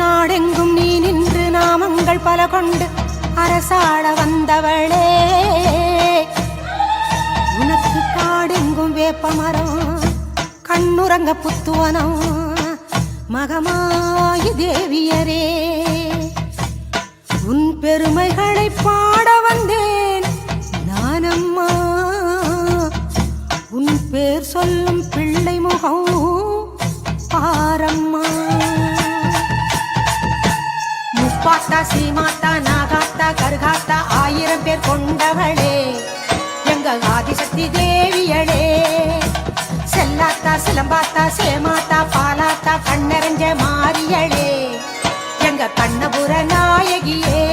நாடெங்கும் நீ நின்று நாமங்கள் பல கொண்டு அரசாட வந்தவளே, உனக்கு காடெங்கும் வேப்பமரம் கண்ணுறங்க புத்துவனம் மகமாயி தேவியரே. உன் பெருமைகளை பாட வந்தேன் நானம்மா, உன் பேர் சொல்லும் பிள்ளை முகம் பாரம்மா. முப்பாத்தா சீமாத்தா நாகாத்தா கருகாத்தா 1000 பேர் கொண்டவளே, எங்க ஆதிசக்தி தேவியளே. செல்லாத்தா சிலம்பாத்தா சேமாத்தா பாலாத்தா கண்ணறிஞ்ச மாரியளே, எங்க கண்ணபுர நாயகியே.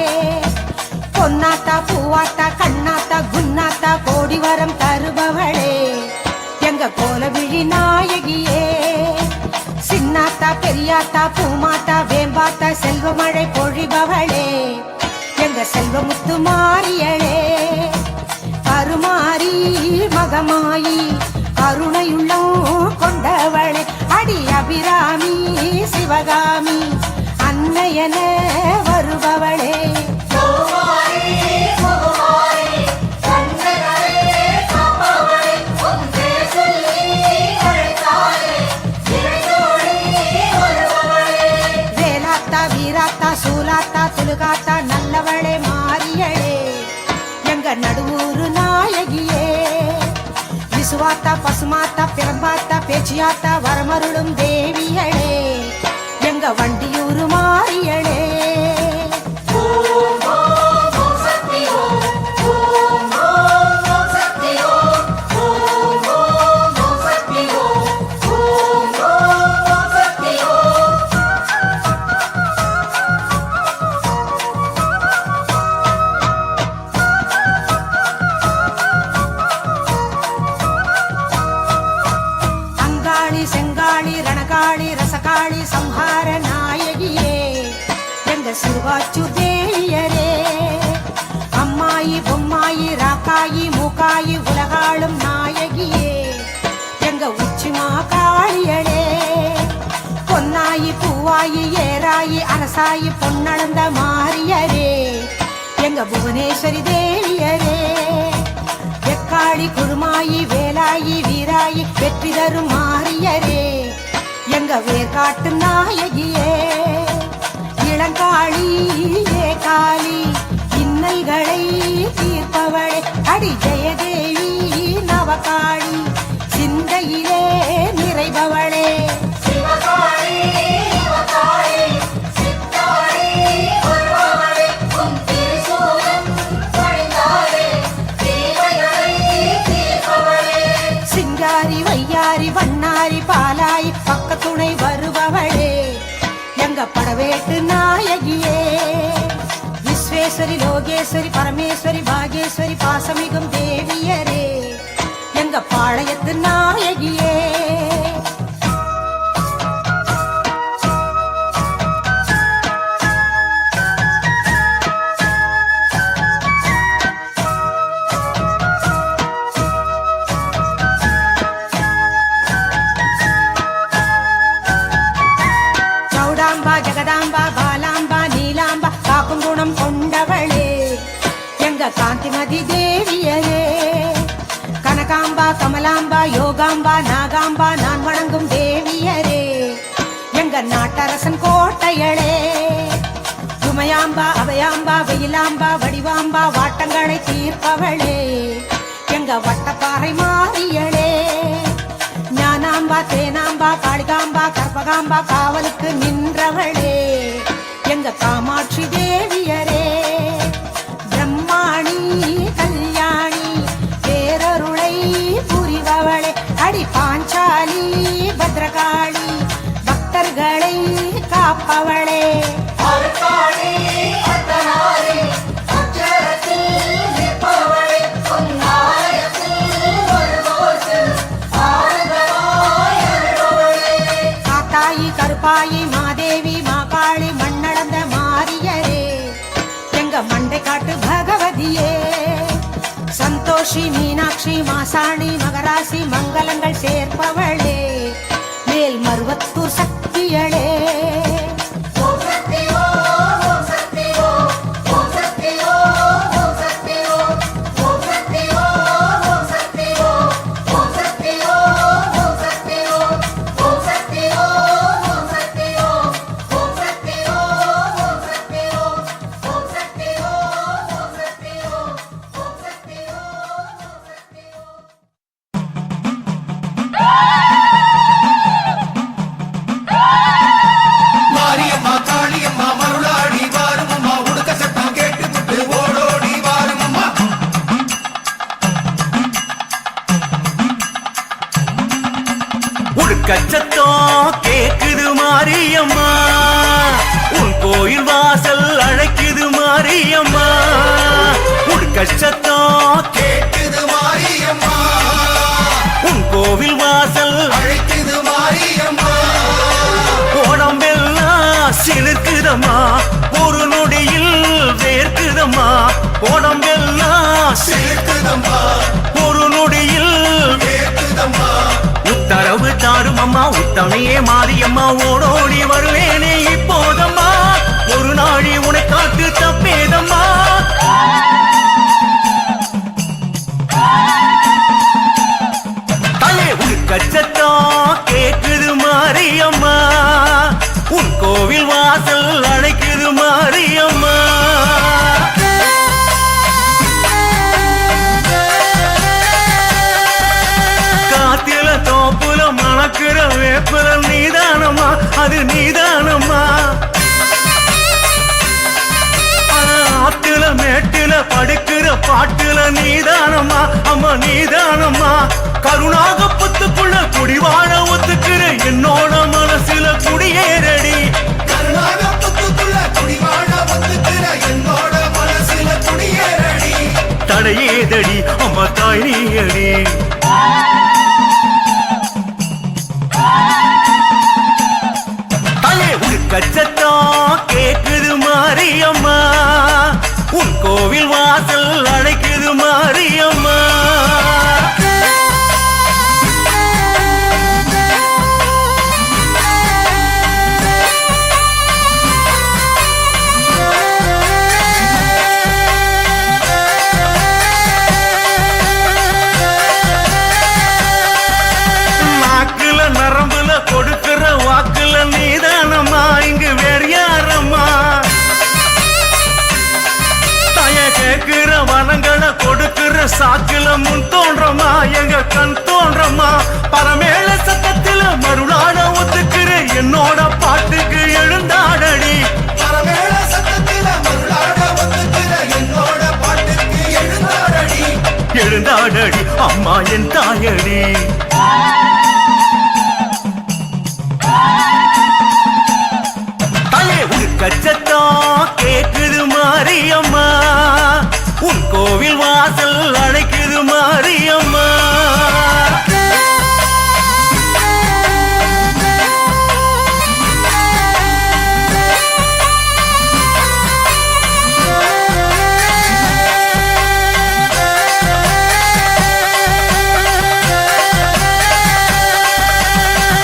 பொன்னாத்தா பூவாத்தா கண்ணாத்தா குன்னாத்தா கோடி வரம் தருபவளே, எங்க கோலவிழி நாயகியே. சின்னாத்தா பெரியாத்தா பூமாத்தா வேம்பாத்தா செல்வமழை பொழிபவளே, எங்க செல்வமுத்து மாரியளே. கருமாரி மகமாயி கருணையுள்ளம் கொண்டவளே, அடி அபிராமி சிவகாமி அன்னையன வருபவளே. வேலாத்தா வீராத்தா சூலாத்தா துலுகாத்தா நல்லவளே மாரியளே, எங்க நடுவூரு நாயகியே. விசுவாத்தா பசுமாத்தா பிறம்பாத்தா பேச்சியாத்தா வரமருளும் தேவியளே, எங்க வண்டியூரு மாரியளே. செங்காளி ரணகாளி ரசகாளி சம்ஹார நாயகியே, எங்க சிறுவாச்சு தேவியரே. அம்மாயி பொம்மாயி ராக்காயி மூக்காயி உலகாளும் நாயகியே, எங்க உச்சிமா காளியளே. பொன்னாயி பூவாயி ஏராயி அரசாயி பொன்னளந்த மாரியரே, எங்க புவனேஸ்வரி தேவியரே. எக்காளி குருமாயி வேலாயி வீராயி வெற்றி தரும் மாரியரே, எங்க வேர்காட்டு நாயகியே. இளங்காளி ஏகாளி இன்னல்களை தீர்ப்பவளே, அடி ஜெயதேவி நவகாளி சிந்தையிலே நிறைபவளே. சிங்காரி வையாரி வண்ணாரி பாலாயி பக்கத்துணை வருபவளே, எங்க படவேட்டு நாயகியே. விஸ்வேஸ்வரி லோகேஸ்வரி பரமேஸ்வரி பாகேஸ்வரி பாசமிகும் தேவியரே, எங்க பாளையத்து நாயகியே. ஜெகதாம்பா பாலாம்பா நீலாம்பா காக்கும் குணம் கொண்டவளே, எங்க காந்திமதி தேவியரே. கனகாம்பா கமலாம்பா யோகாம்பா நாகாம்பா நான் வணங்கும் தேவியரே, எங்க நாட்டரசன் கோட்டையளே. உமையாம்பா அபயாம்பா வெயிலாம்பா வடிவாம்பா வாட்டங்களை தீர்ப்பவளே, எங்க வட்டப்பாறை மாரியளே. ஞானாம்பா தேனாம்பா காளிகாம்பா கற்பகாம்பா காவலுக்கு நின்றவளே, எங்க காமாட்சி தேவியரே. பிரம்மாணி கல்யாணி பேரருளை புரிபவளே, அடி பாஞ்சாலி பத்ரகாளி பக்தர்களை காப்பவளே. கருப்பாயி மாதேவி மாகாளி மண்ணளந்த மாரியரே, எங்க மண்டை காட்டு பகவதியே. சந்தோஷி மீனாட்சி மாசாணி மகராசி மங்களங்கள் சேர்ப்பவளே, மேல் மருவத்தூர் சக்தியளே. உடுக்கச்சத்தம் கேக்குது மாரியம்மா உன் கோயில் வாசல் அழைக்குது மாரியம்மா உடுக்கச்சத்தம் கேக்குது மாரியம்மா உன் கோவில் வாசல் அழைக்குது மாரியம்மா உடம்பெல்லாம் சிலிர்க்குதம்மா ஒரு நொடியில் வேர்க்குதம்மா உடம்பெல்லாம் சிலுக்குதம்மா ஒரு நொடியில் கேக்குதம்மா உத்தரவு தாரும் அம்மா உத்தமையே மாரியம்மா ஓடோடி வருவேனே இப்போதம்மா ஒரு நாளி உனை காத்து தப்பேதம்மா தலே உடுக்கச்சத்தம் கேக்குது மாரியம்மா உன் கோவில் வாசல் அழைக்குது மாரியம்மா காத்தில தோப்புல மணக்கிற வேப்புல நீதானம்மா அது நீதானம்மா ஆத்துல மேட்டுல படுக்கிற பாட்டுல நீதானம்மா அம்மா நீதானம்மா கருணாக புத்துக்குள்ள குடிவாழ ஒத்துக்கிற என்னோட மனசுல குடியேறடி கருணாகத்துக்குள்ள குடிவாழ வந்துக்கிற என்னோட மனசுல குடியேறடி தடையேதடி அம்மா தாய் நீயடி தலே உடுக்கச்சத்தம் கேக்குது மாரியம்மா உன் கோவில் வாசல் அழைக்குது மாரியம்மா நாக்குல நரம்புல கொடுக்கிற வாக்குல நீதானம்மா இங்கு வேறு யாரம்மா தய கேட்கிற வனங்களை கொடுக்கிற சாக்குல முன் தோன்றமா எங்க கண் தோன்றமா பரமேல சத்தத்துல மறுநாட ஒத்துக்கிற என்னோட பாட்டுக்கு எழுந்தாடடி பரமேள சத்தத்தில மருளாட வந்துக்கிற என்னோட பாட்டுக்கு எழுந்தாடடி எழுந்தாடடி அம்மா என் தாயடி தலே உடுக்கச்சத்தம் கேக்குது மாரியம்மா உன் கோவில் வாசல் அழைக்குது மாரியம்மா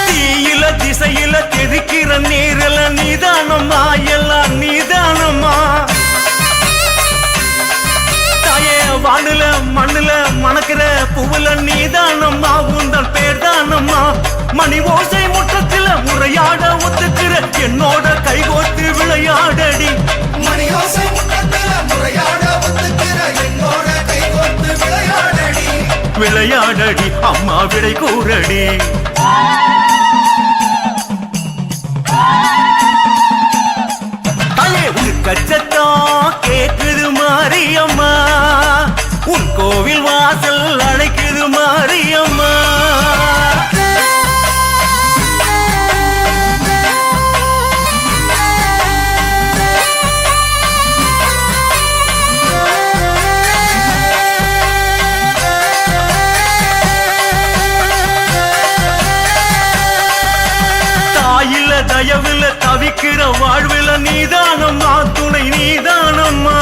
தீயில திசையில தெதிக்கிற நீரில நீதானம்மா எல்லாம் நீதானம்மா தாயே வானுல மண்ணுல மணக்கிற புவுல நீதானம்மா உந்தன் பேர் தானம்மா மணி ஓசை முற்றத்துல முறையாட ஒத்துக்கிற என்னோட கைகோத்து விளையாடடி மணியோசை முட்டத்தில முறையாட வந்துக்கிற என்னோட கைகோத்து விளையாடடி விளையாடடி அம்மா விடை கூறடி தலே உடுக்கச்சத்தம் கேக்குது மாரியம்மா உன் கோவில் வாசல் அழைக்குது மாரியம்மா தாயில தயவுல தவிக்கிற வாழ்வில நீதானம்மா துணை நீதானம்மா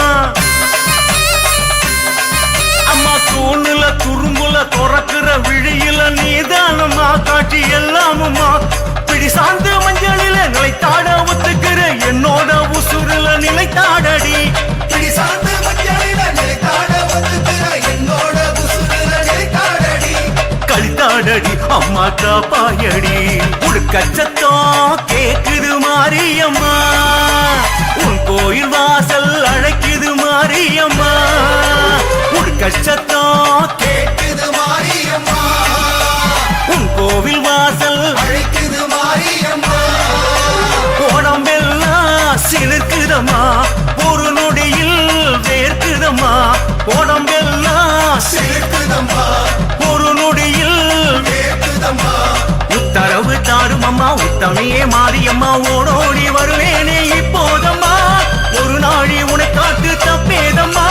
அம்மா தூணுல துரும்புல துறக்கிற விழியில நீதானம்மா காட்சி எல்லாமம்மா பிடி சார்ந்து மஞ்சளில நிலைத்தாட ஒத்துக்கிற என்னோட உசுருல நிலைத்தாடடி பிடி சார்ந்து மஞ்சளில நிலைத்தாட வந்துக்கிற என்னோட உசுருல நிலைத்தாடடி கழித்தாடடி அம்மா காப்பாயடி உடுக்கச்சத்தம் கேக்குது மாரியம்மா உன் கோயில் வாசல் அழைக்குது மாரியம்மா உடுக்கச்சத்தம் கேக்குது மாரியம்மா உன் கோவில் வாசல் அழைக்குது மாரியம்மா உடம்பெல்லாம் சிலிர்க்குதம்மா ஒரு நொடியில் வேர்க்குதம்மா உடம்பெல்லாம் சிலுக்குதம்மா ஒரு நொடியில் கேக்குதம்மா உத்தமியே மாரியம்மா ஓடோடி வருவேனே இப்போதம்மா ஒரு நாளி உனை காத்து தப்பேதம்மா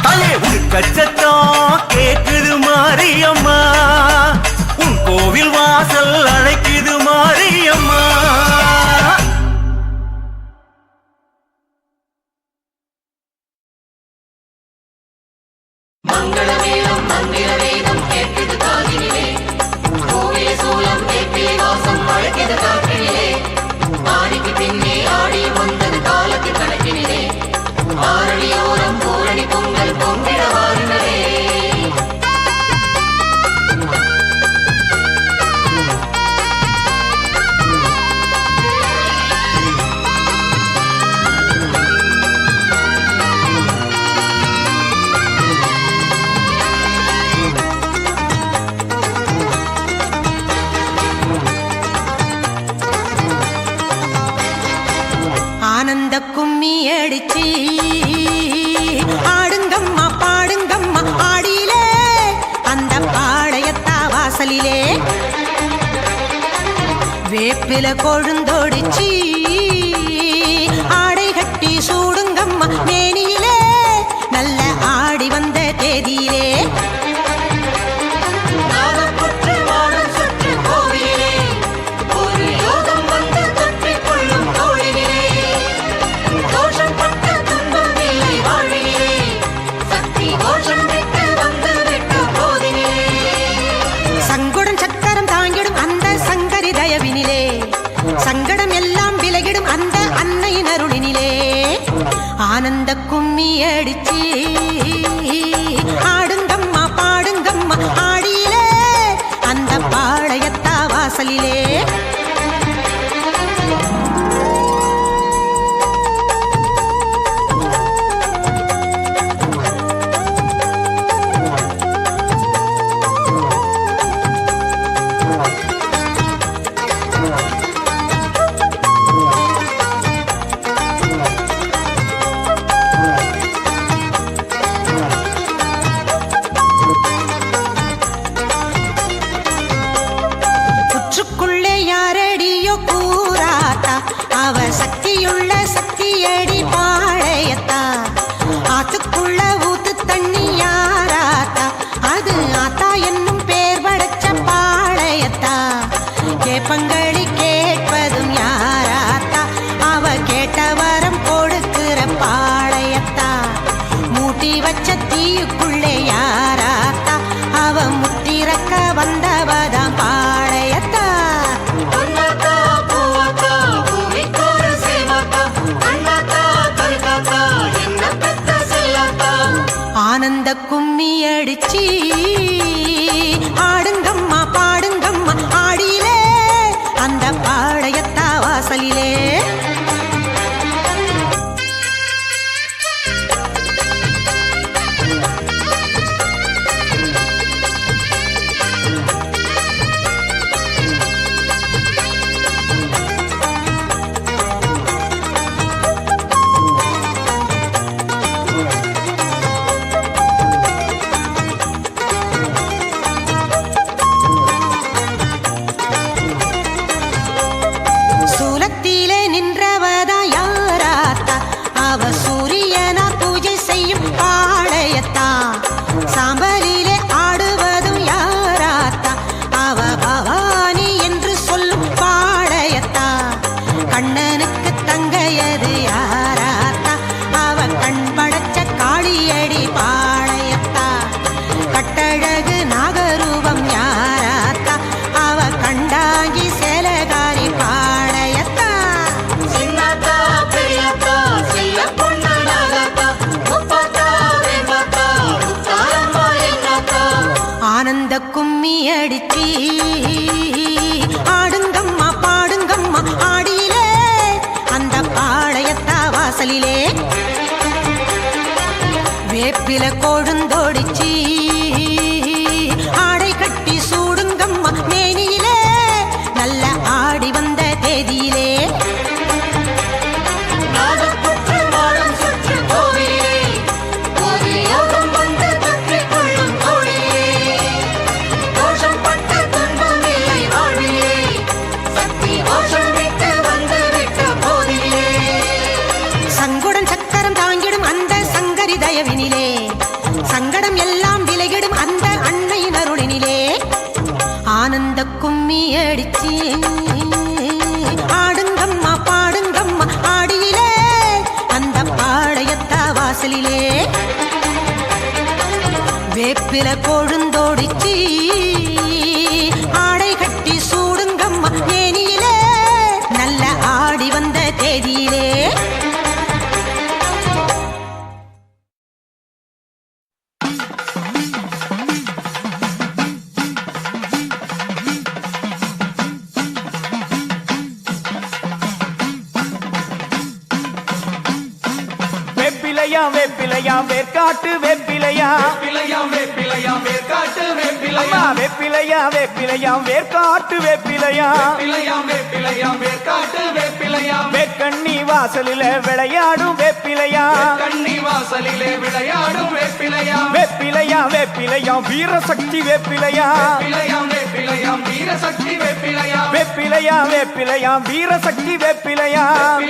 தாயே கச்சத்தம் கேக்குது மாரியம்மா உன் கோவில் வாசல் அழைக்குது மாரியம்மா மங்களவேலம் மந்திரவேதம் கேட்குது காதினிலே கோவில சூலம் வேப்பிலை வாசம் அழைக்குது காற்றினிலே ஆடிக்கு பின்னே ஆடி வந்தது காலத்து கணக்கினிலே ஆரணியோரம் பூரணி பொங்கல் பொங்கிட வாருங்களே ஆனந்த கும்மி அடிச்சு ஆடுங்கம்மா பாடுங்கம்மா ஆடியிலே அந்த பாளையத்தா வாசலிலே வேப்பில கொழுந்தோடிச்சு ஆடை கட்டி சூடுங்கம்மா மேனியிலே நல்ல ஆடி வந்த தேதியிலே சங்கடம் எல்லாம் விலகிடும் அந்த அன்னையின் அருளினிலே ஆனந்த கும்மி அடிச்சு ஆடுங்கம்மா பாடுங்கம்மா ஆடியிலே அந்த பாளையத்தா வாசலிலே அவ சக்தியுள்ள சக்தியடி பாளையத்தா ஆத்துக்குள்ள ஊத்து தண்ணி யாராத்தா அது ஆத்தா என்னும் பேர் படைச்ச பாளையத்தா கேப்பங்களி கேட்பதும் யாராத்தா அவ கேட்ட வரம் கொடுக்கிற பாளையத்தா மூட்டி வச்ச தீயுக்குள்ளே யாராத்தா அவ முத்திறக்க வந்தவதான் பாளையத்தா ஆனந்த கும்மி அடிச்சு ஆடுங்கம்மா பாடுங்கம்மா ஆடியிலே அந்த பாளையத்தா வாசலிலே கும்மி அடிச்சு ஆடுங்கம்மா பாடுங்கம்மா ஆடியிலே அந்த பாளையத்தா வாசலிலே வேப்பில கொழுந்தோடிச்சு ஆடை கட்டி சூடுங்கம்மா மேனியிலே நல்ல ஆடி வந்த தேதியிலே கோவிலே ஒரு யோகம் வந்து தப்பிக் கொள்ளும் கோவிலே கவலையெல்லாம் விலகிடும் அந்த அன்னையின் அருளினிலே ஆனந்த கும்மி அடிச்சு ஆடுங்கம்மா பாடுங்கம்மா ஆடியிலே அந்த பாளையத்தா வாசலிலே வேப்பில கொழுந்தோடிச்சி ஆடை கட்டி சூடுங்கம்மா ஏனியிலே நல்ல ஆடி வந்த தேதியிலே வேப்பிலையாம் வேர்க்காட்டு வேப்பிலையாம் வேப்பிலையாம் வேர்க்காட்டு அம்மா வேப்பிலையாம் வேர்க்காட்டு வேப்பிலையாம் வேர்க்காட்டு வேப்பிலையாம் வேக்கண்ணி வாசலில விளையாடும் வேப்பிலையாம் கண்ணி வாசலிலே விளையாடும் வேப்பிலையாம் வேப்பிலையாம் வீரசக்தி வேப்பிலையாம் வேப்பிலையாம் வீரசக்தி வேப்பிலையாம் வேப்பிலையாம் வீரசக்தி வேப்பிலையாம்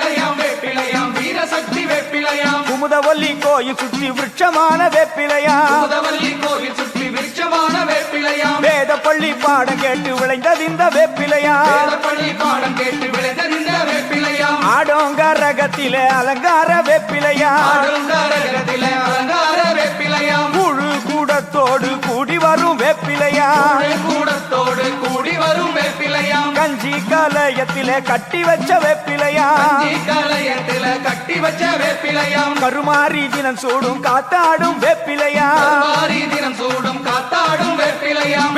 வேப்பிலையாம் வீரசக்தி வேப்பிலையாம் குமுதவல்லி கோயில் சுற்றி விருட்சமான வேப்பிலையாம் முதவல்லி கோயில் சுற்றி விருட்சமான வேப்பிலையாம் வேத பள்ளி பாடம் கேட்டு விளைந்தது இந்த வேப்பிலையாம் பள்ளி பாடம் கேட்டு விளைந்த வேப்பிலையாம் ஆடோங்கரகத்திலே அலங்கார வேப்பிலையாம் அலங்காரத்திலே அலங்கார வேப்பிலையாம் முழு கூடத்தோடு கூடி வரும் வேப்பிலையாம் கூடத்தோடு கூடி வரும் வேப்பிலையாம் கஞ்சி கலயத்திலே கட்டி வச்ச வேப்பிலையாம் கலயத்தில கட்டி வச்ச வேப்பிலையாம் கருமாரி தினம் சூடும் காத்தாடும் வேப்பிலையாம் மாரி தினம் சூடும் காத்தாடும் வேப்பிலையாம்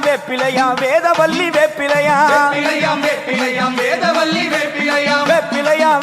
வேப்பிலையாம் வேதவல்லி வேப்பிலையாம் வேப்பிலையாம் வேதவல்லி வேப்பிலையாம்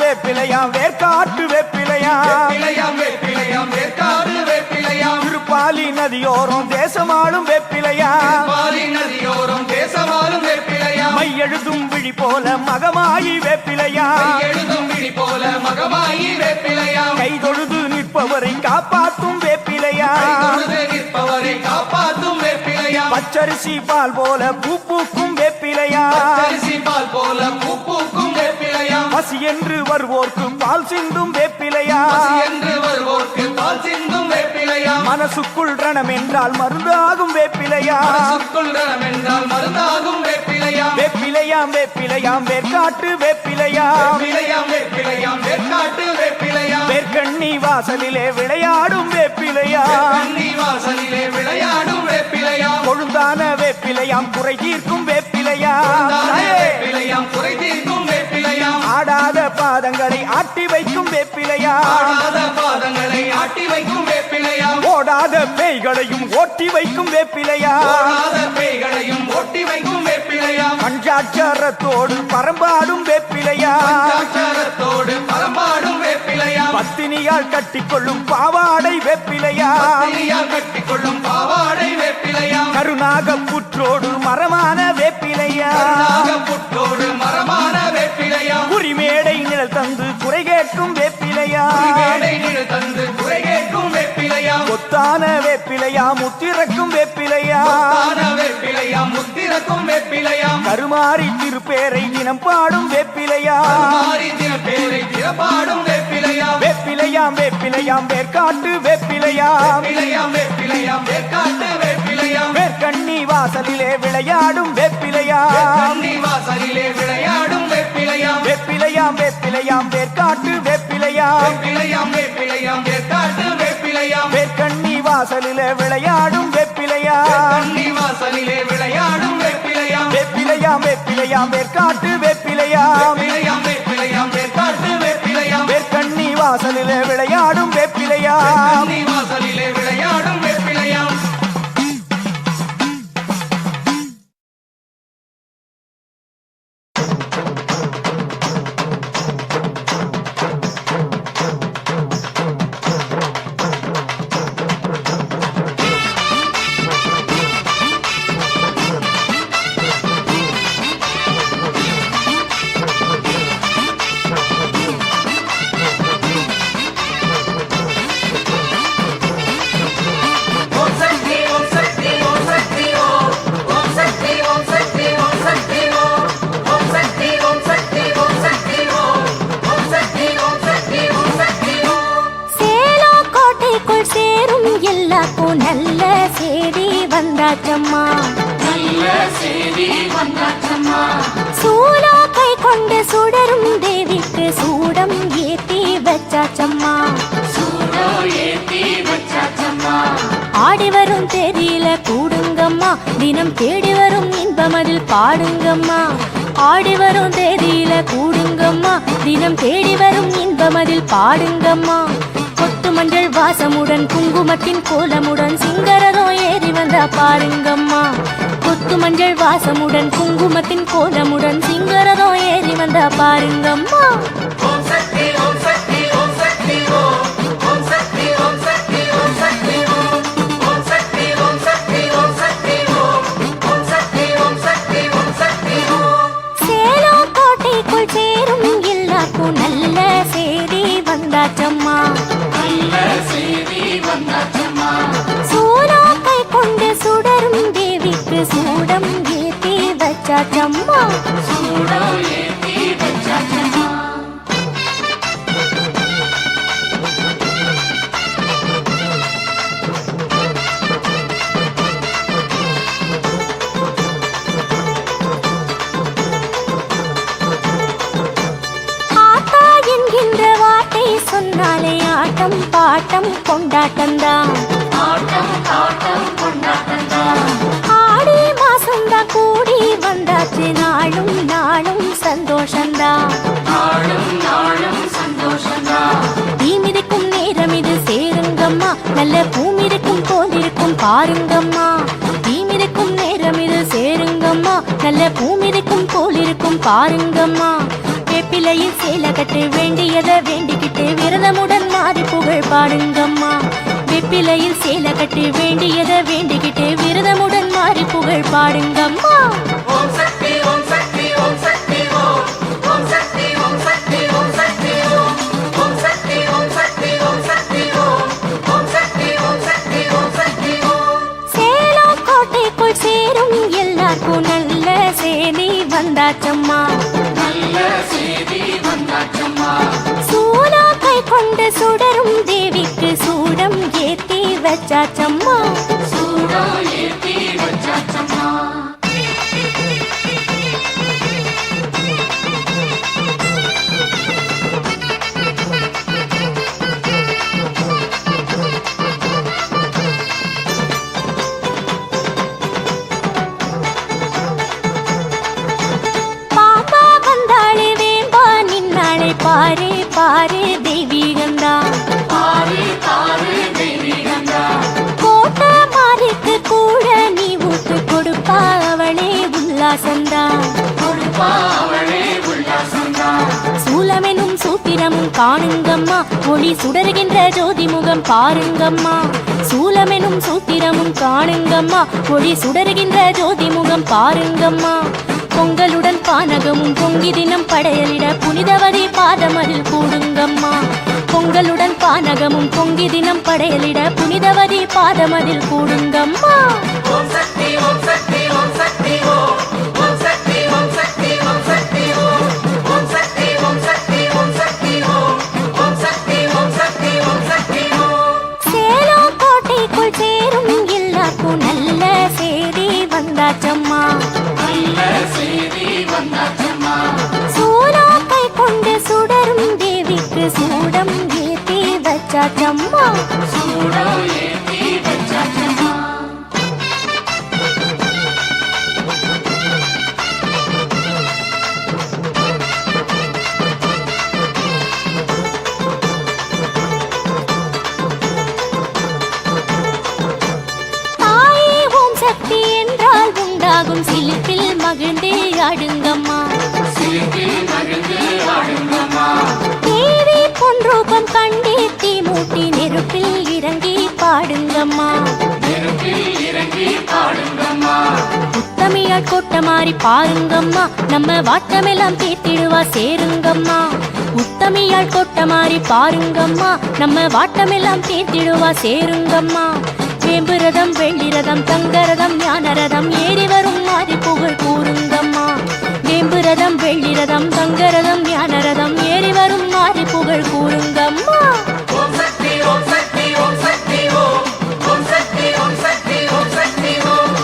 வேப்பிலையாம் வேர்க்காட்டு வேப்பிலையாம் வேப்பிலையாம் வேற்காடு வேப்பிலையாம் திருப்பாலி நதியோரம் தேசமாளும் வேப்பிலையாம் பாலி நதியோரம் தேசமாலும் வேப்பிலையாம் மையெழுதும் விழி போல மகமாயி வேப்பிலையாம் எழுதும் விழி போல மகமாயி வேப்பிலையாம் கை தொழுது நிற்பவரை காப்பாற்றும் வேப்பிலையாம் தொழுது நிற்பவரை காப்பாற்றும் வேப்பிலையாம் பச்சரிசி பால் போல பூ பூக்கும் வேப்பிலையாம் அரிசி பால் போல பூக்கும் வேப்பிலையாம் பசி என்று வருவோர்க்கு பால் சிந்தும் வேப்பிலையாம் என்று வருவோர்க்கு பால் சிந்தும் வேப்பிலையாம் மனசுக்குள் ரணம் என்றால் மருந்தாகும் வேப்பிலையாம் சுக்குள் என்றால் மருந்தாகும் வேப்பிலையாம் வேப்பிலையாம் வேர்க்காட்டு வேப்பிலையாம் வேப்பிலையாம் வேற்காட்டு வேப்பிலையாம் வேர்க்கண்ணி வாசலிலே விளையாடும் வேப்பிலையாம் கண்ணி வாசலிலே விளையாடும் வேப்பிலையாம் கொழுந்தான வேப்பிலையாம் குறை தீர்க்கும் வேப்பிலையாம் வேப்பிலையாம் குறை தீர்க்கும் வேப்பிலையாம் ஆடாத பாதங்களை ஆட்டி வைக்கும் வேப்பிலையாம் ஆடாத பாதங்களை ஆட்டி வைக்கும் வேப்பிலையாம் ஓடாத பேய்களையும் ஓட்டி வைக்கும் வேப்பிலையாம் ஓடாத பேய்களையும் ஓட்டி வைக்கும் வேப்பிலையாம் பஞ்சாட்சரத்தோடு பரம்பாடும் வேப்பிலையாம் அச்சாரத்தோடு பரம்பாடும் வேப்பிலையாம் பத்தினியால் கட்டிக்கொள்ளும் பாவாடை வேப்பிலையாம் பத்தினியால் கட்டிக்கொள்ளும் பாவாடை வேப்பிலையாம் கருணாக புற்றோடு மரமான வேப்பிலையாம் புட்டோடு மரமான வேப்பிலையாம் குறிமேடை நிழல் தந்து குறை கேட்கும் வேப்பிலையாம் வேடை நிழல் தந்து குறை கேட்கும் வேப்பிலையாம் கொத்தான வேப்பிலையாம் முத்திறக்கும் வேப்பிலையாம் ஆன வேப்பிலையாம் முத்திரக்கும் வேப்பிலையாம் கருமாறி திருப்பேரை தினம் பாடும் வேப்பிலையாம் மாறி தின பேரை திறப்பாடும் வேப்பிலையாம் வேப்பிலையாம் வேர்க்காட்டு வேப்பிலையாம் வேப்பிலையாம் வேற்காட்டு வேப்பிலையாம் வேர்க்கண்ணி வாசலிலே விளையாடும் வேப்பிலையாம் கண்ணி வாசலிலே விளையாடும் வேப்பிலையாம் வேப்பிலையாம் வேர்க்காட்டு வேப்பிலையாம் வேப்பிலையாம் வேற்காட்டு வேப்பிலையாம் வேர்க்கண்ணி வாசலிலே விளையாடும் வேப்பிலையாம் கண்ணி வாசலிலே விளையாடும் வேப்பிலையாம் வேப்பிலையாம் வேர்க்காட்டு வேப்பிலையாம் வேப்பிலையாம் வேற்காட்டு வேப்பிலையாம் வேர்க்கண்ணி வாசலிலே விளையாடும் வேப்பிலையாம் கண்ணி வாசலிலே விளையாடும் வேப்பிலையாம் வந்தாச்சம்மா, நல்ல செய்தி வந்தாச்சம்மா. சூலா கை கொண்டு சுடரும் தேவிக்கு சூடம் ஏத்தி வச்சாச்சம்மா, சூடம் ஏத்தி வச்சாச்சம்மா. ஆடி வரும் தேதியில கூடுங்கம்மா, தினம் தேடி வரும் இன்பமதில் பாடுங்கம்மா. ஆடி வரும் தேதியில கூடுங்கம்மா, தினம் தேடி வரும் இன்பமதில் பாடுங்கம்மா. கொத்து மஞ்சள் வாசமுடன் குங்குமத்தின் கோலமுடன் சிங்கரதம் ஏறி வந்தா பாருங்கம்மா. கொத்து மஞ்சள் வாசமுடன் குங்குமத்தின் கோலமுடன் சிங்கரதம் ஏறி வந்தா பாருங்கம்மா. ஓம் சக்தி ஓம் சக்தி ஓம் சக்தி ஓம். ஓம் சக்தி ஓம் சக்தி ஓம் சக்தி ஓம். ஓம் சக்தி ஓம் சக்தி ஓம் சக்தி ஓம். ஓம் சக்தி ஓம் சக்தி ஓம் சக்தி ஓம். சேலம் கோட்டைக்குள் சேரும் எல்லாருக்கும் நல்ல செய்தி வந்தாச்சம்மா, நல்ல செய்தி வந்தாச்சம்மா. சூலா கை கொண்டு சுடரும் தேவிக்கு சூடம் ஏத்தி வச்சாச்சம்மா, சூடம் ஏத்தி வச்சாச்சம்மா. ஆத்தா என்கின்ற வார்த்தை சொன்னாலே ஆட்டம் பாட்டம் கொண்டாட்டம்தான். ஆட்டம் பாட்டம் கொண்டாட்டம்தான். ஆடி மாசம்தான் கூடி வந்தாச்சு, நாளும் நாளும் சந்தோஷம்தான். நாளும் நாளும் சந்தோஷம்தான். தீ மிதிக்கும் நேரம் இது சேருங்கம்மா, நல்ல பூ மிதிக்கும் போல் இருக்கும் பாருங்கம்மா. தீ மிதிக்கும் நேரம் இது சேருங்கம்மா, நல்ல பூ மிதிக்கும் போல் இருக்கும் பாருங்கம்மா. வேப்பிலையில் சேலை கட்டு வேண்டியதை வேண்டிக்கிட்டு விரதமுடன் மாறி புகழ் பாடுங்கம்மா. வேப்பிலையில் சேலை கட்டு வேண்டியதை வேண்டிக்கிட்டு விரதமுடன் மாறி புகழ் பாடுங்கம்மா. ஓம் சக்தி ஓம் சக்தி ஓம் சக்தி ஓம். ஓம் சக்தி ஓம் சக்தி ஓம் சக்தி ஓம். ஓம் சக்தி ஓம் சக்தி ஓம் சக்தி ஓம். ஓம் சக்தி ஓம் சக்தி ஓம் சக்தி ஓம். சேலம் கோட்டைக்குள் சேரும் எல்லாருக்கும் நல்ல செய்தி வந்தாச்சம்மா, நல்ல செய்தி வந்தாச்சம்மா. சூலா கை கொண்டு சுடரும் தேவிக்கு சூடம் ஏத்தி வச்சாச்சம்மா, சூடம் ஏத்தி வச்சாச்சம்மா. பாப்பா வந்தாளே வேம்பா நின்னாளே பாரு பாரு தெய்வீகந்தா. பாரு பாரு தெய்வீகந்தா. கோட்டை மாறிக்கு கூட நீ ஊத்து கொடுப்பா அவளே உல்லாசந்தா. கொடுப்பா அவளே உல்லாசந்தா. சூலமெனும் சூத்திரமும் காணுங்கம்மா, ஒளி சுடருகின்ற ஜோதி முகம் பாருங்கம்மா. சூலமெனும் சூத்திரமும் காணுங்கம்மா, ஒளி சுடருகின்ற ஜோதி முகம் பாருங்கம்மா. பொங்கலுடன் பானகமும் பொங்கி தினம் படையலிட புனிதவதி பாதமதில் கூடுங்கம்மா. பொங்கலுடன் பானகமும் பொங்கி தினம் படையலிட புனிதவதி பாதமதில் கூடுங்கம்மா. ஓம் சக்தி ஓம் சக்தி ஓம் சக்தி ஓம். ஓம் சக்தி ஓம் சக்தி ஓம் சக்தி ஓம். ஓம் சக்தி ஓம் சக்தி ஓம் சக்தி ஓம். ஓம் சக்தி ஓம் சக்தி ஓம் சக்தி ஓம். சேலம் கோட்டைக்குள் சேரும் எல்லாருக்கும் நல்ல செய்தி வந்தாச்சம்மா, நல்ல செய்தி வந்தாச்சம்மா. சூலா கை கொண்டு சுடரும் தேவிக்கு சூடம் ஏத்தி வச்சாச்சம்மா, சூடம் ஏத்தி வச்சாச்சம்மா. தாயே ஓம் சக்தி என்றால் உண்டாகும் சிலிப்பில் மகிழ்ந்தே ஆடுங்கம்மா. சிரிப்பில் மகிழ்ந்து ஆடுங்கம்மா. தேவி பொன்ரூபம் கண்டே தீ மூட்டி நெருப்பில் இறங்கி பாடுங்கம்மா. நெருப்பில் இறங்கி பாடுங்கம்மா. உத்தமியால் கொட்ட மாறி பாருங்கம்மா, நம்ம வாட்டமெல்லாம் தீர்த்திடுவா சேருங்கம்மா. உத்தமியால் கொட்ட மாறி பாருங்கம்மா, நம்ம வாட்டமெல்லாம் தீர்த்திடுவா சேருங்கம்மா. வேம்புரதம் வெள்ளிரதம் தங்கரதம் ஞானரதம் ஏறி வரும் மாறி புகழ் கூறுங்கம்மா. வேம்புரதம் வெள்ளிரதம் தங்கரதம் ஞானரதம் ஏறி வரும் மாறி புகழ் கூறுங்கம்மா. ஓம் சக்தி ஓம் சக்தி ஓம் சக்தி ஓம். ஓம் சக்தி ஓம் சக்தி ஓம் சக்தி ஓம்.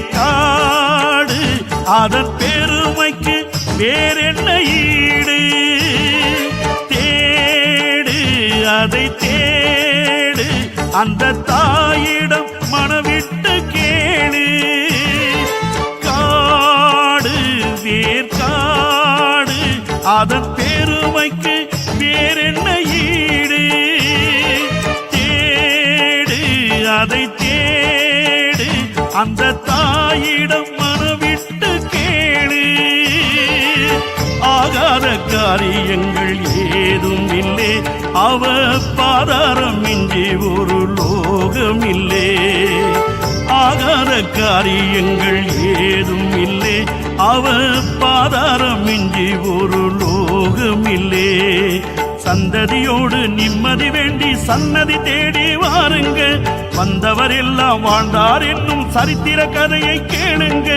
வேர்க்காடு அதன் பெருமைக்கு வேறென்ன ஈடு தேடு அதை தேடு அந்த தாயிடம் மனவிட்டு கேளு காடு வேர்க்காடு அதன் பெருமைக்கு வேறென்ன ஈடு தேடு அதை தேடு அந்த தாயிடம் மனவிட்டு கேளு ஆகாத காரியங்கள் ஏதும் இல்லை அவ பாதாரம் இன்றி ஒரு லோகம் இல்லை ஆகாத காரியங்கள் ஏதும் இல்லை அவ பாதாரம் இன்றி ஒரு லோகம் இல்லை சந்ததியோடு நிம்மதி வேண்டி சன்னதி தேடி வாருங்க வந்தவர் எல்லாம் வாழ்ந்தார் என்னும் சரித்திர கதையை கேளுங்க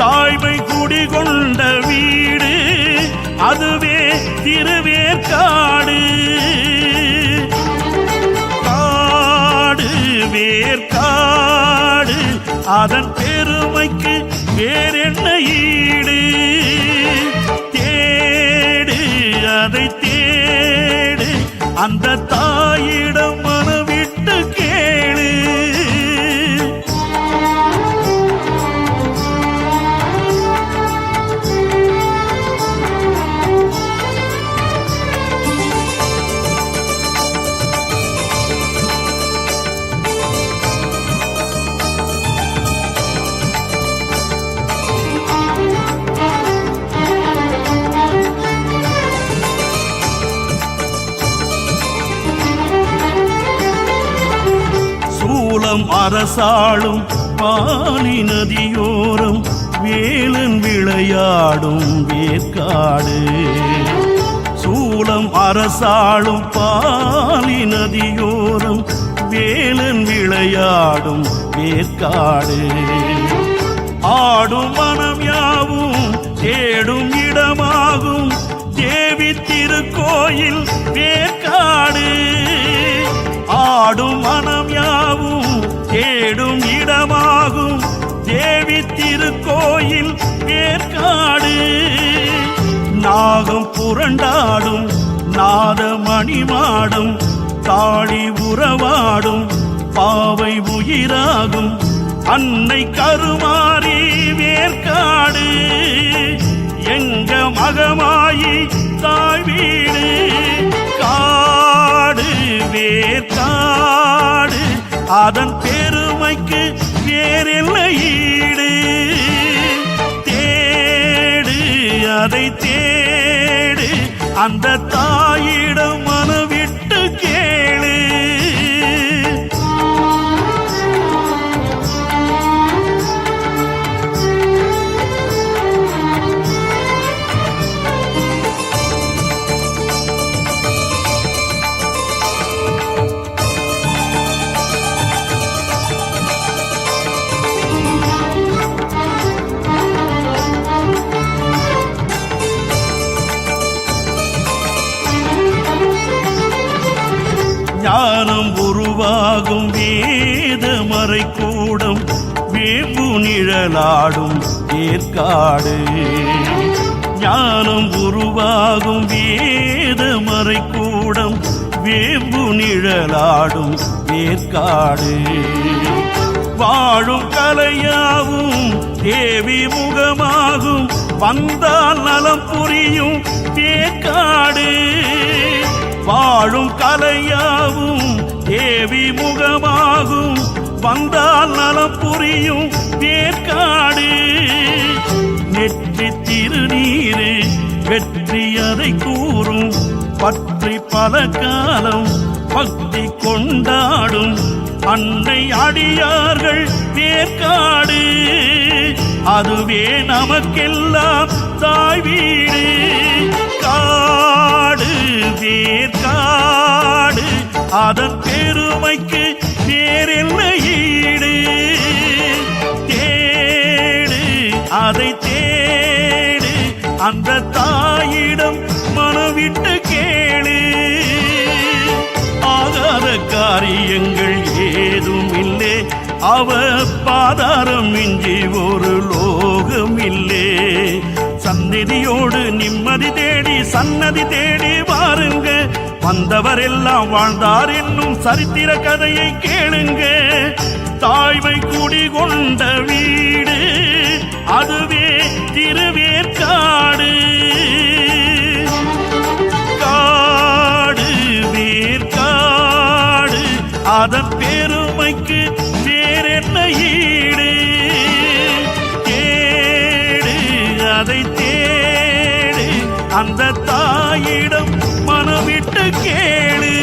தாய்மை குடிகொண்ட வீடு அதுவே திருவேற்காடு காடு வேற்காடு அதன் பெருமைக்கு வேறென்ன ஈடு தேடு அதை தேடு அந்த தாயிடம் மனவிட்டு கேளு அரசாளும் பாலி நதியோரம் வேலன் விளையாடும் வேற்காடு சூலம் அரசாளும் பாலி நதியோரம் வேலன் விளையாடும் வேற்காடு ஆடும் மனம் யாவும் தேடும் இடமாகும் தேவி திருக்கோயில் வேற்காடு ஆடும் மனம் யாவும் தேடும் இடமாகும் தேவி திருக்கோயில் வேற்காடு நாகம் புரண்டாடும் நாதமணிமாடும் தாழி உறவாடும் பாவை உயிராகும் அன்னை கருமாரி வேற்காடு எங்க மகமாயி தாய் வீடு காடு வேற்காடு அதன் பெருமைக்கு வேறென்ன ஈடு தேடு அதை தேடு அந்த தாயிடம் மனவிட்டு கேளு ஞானம் உருவாகும் வேதமறை கூடம் வேம்பு நிழலாடும் ஏற்காடு ஞானம் உருவாகும் வேதமறை கூடம் வேம்பு நிழலாடும் ஏற்காடு வாழும் கலையாவும் தேவி முகமாகும் வந்தால் நலம் புரியும் ஏற்காடு வாழும் கலையாவும் தேவி முகமாகும் வந்தால் நலம் புரியும் வேற்காடு நெற்றி திருநீரு வெற்றி அதை கூறும் பற்றி பல காலம் பக்தி கொண்டாடும் அன்னை அடியார்கள் வேற்காடு அதுவே நமக்கெல்லாம் தாய் வீடு காடு வேற்காடு அதன் பெருமைக்கு வேறென்ன ஈடு தேடு அதை தேடு அந்த தாயிடம் மனவிட்டு கேளு ஆகாத காரியங்கள் ஏதும் இல்லை அவ பாதாரம் மிஞ்சி ஒரு லோகம் இல்லே. சந்நிதியோடு நிம்மதி தேடி சன்னதி தேடி வாருங்க. வந்தவர் எல்லாம் வாழ்ந்தார் என்னும் சரித்திர கதையை கேளுங்க. தாய்மை குடி கொண்ட வீடு அதுவே திருவேற்காடு. காடு வேற்காடு அதன் பெருமைக்கு வேறென்ன ஈடு. கேடு அதை தேடு அந்த தாயிடம் மனமிட்டு கேளு.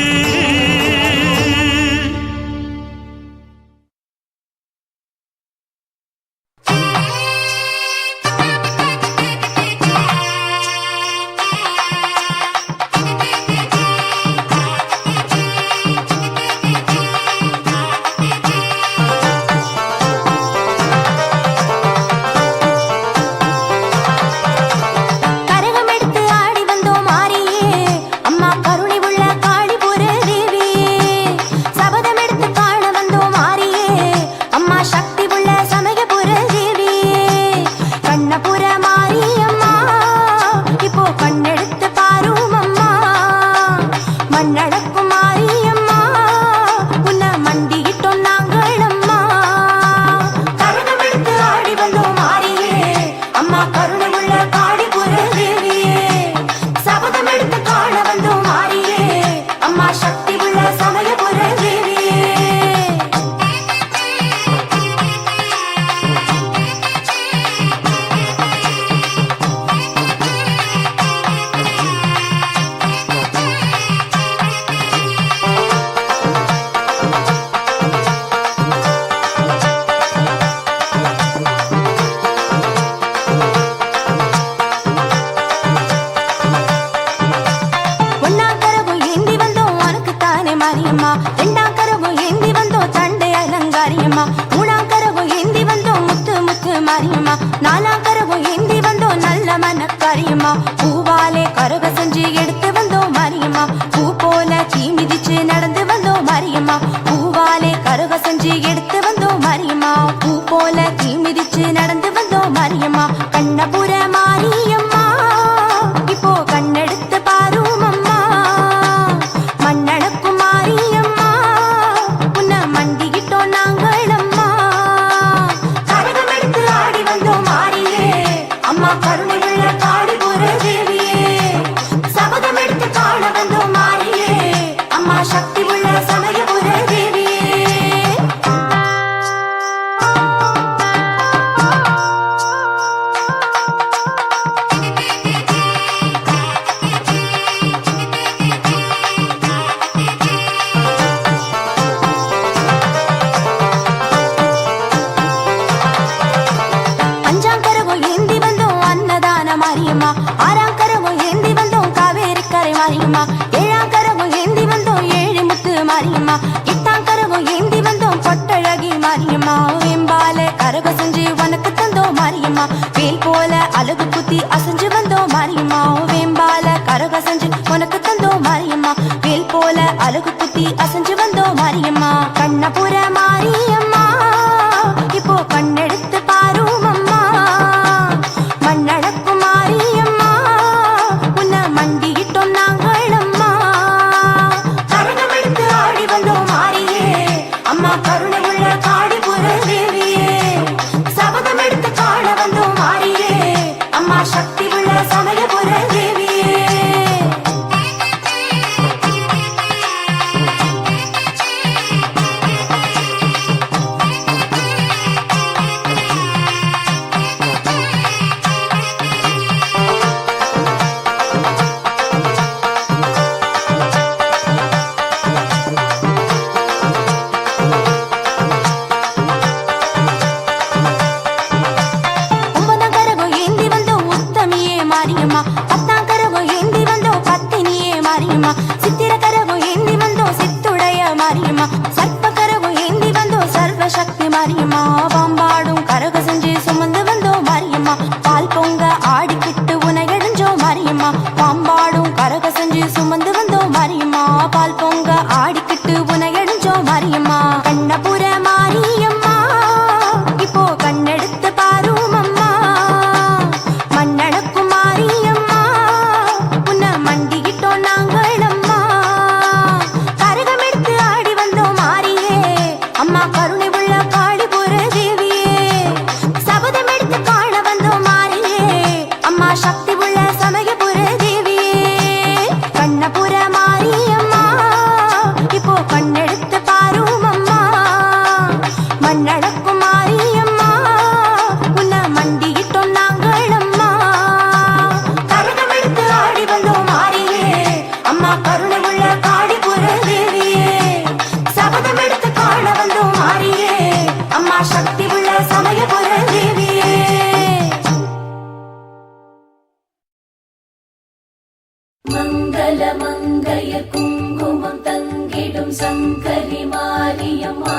பால் பொங்க ஆடிக்கிட்டு உனையடைஞ்சோ மாரியம்மா கண்ணபுர மாரியம்மா மாரியம்மா உன்னை மண்டியிட்டோம் நாங்கள் அம்மா கரகம் எடுத்து ஆடி வந்தோம் மாரியே அம்மா கருணை உள்ள காடிபுர தேவியே சபதம் எடுத்து காண வந்தோம் மாரியே அம்மா சக்தி உள்ள சமயபுர தேவியே மங்கள மங்கைய குங்குமம் தங்கிடும் சங்கரி மாரியம்மா